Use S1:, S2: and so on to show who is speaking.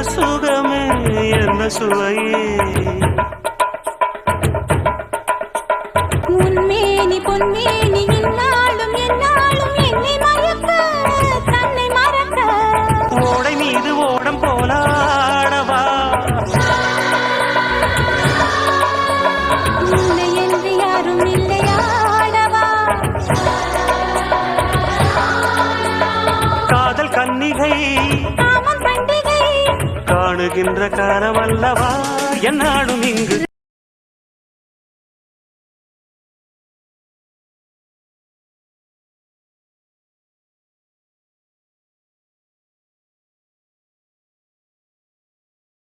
S1: சுகமே என்ன சுவையே
S2: உன்மேனி பொன்மேனி என்னாலும் என்னாலும் என்னை மறக்க தன்னை மறக்க
S1: ஓடை மீது ஓடம் போலாடவா
S2: உன்னை என்று யாரும் இல்லையாடவா
S1: காதல் கன்னிகை
S2: காமம் பண்டிகை
S1: காணுகின்ற காலமல்லவா என்னாடும் இங்கு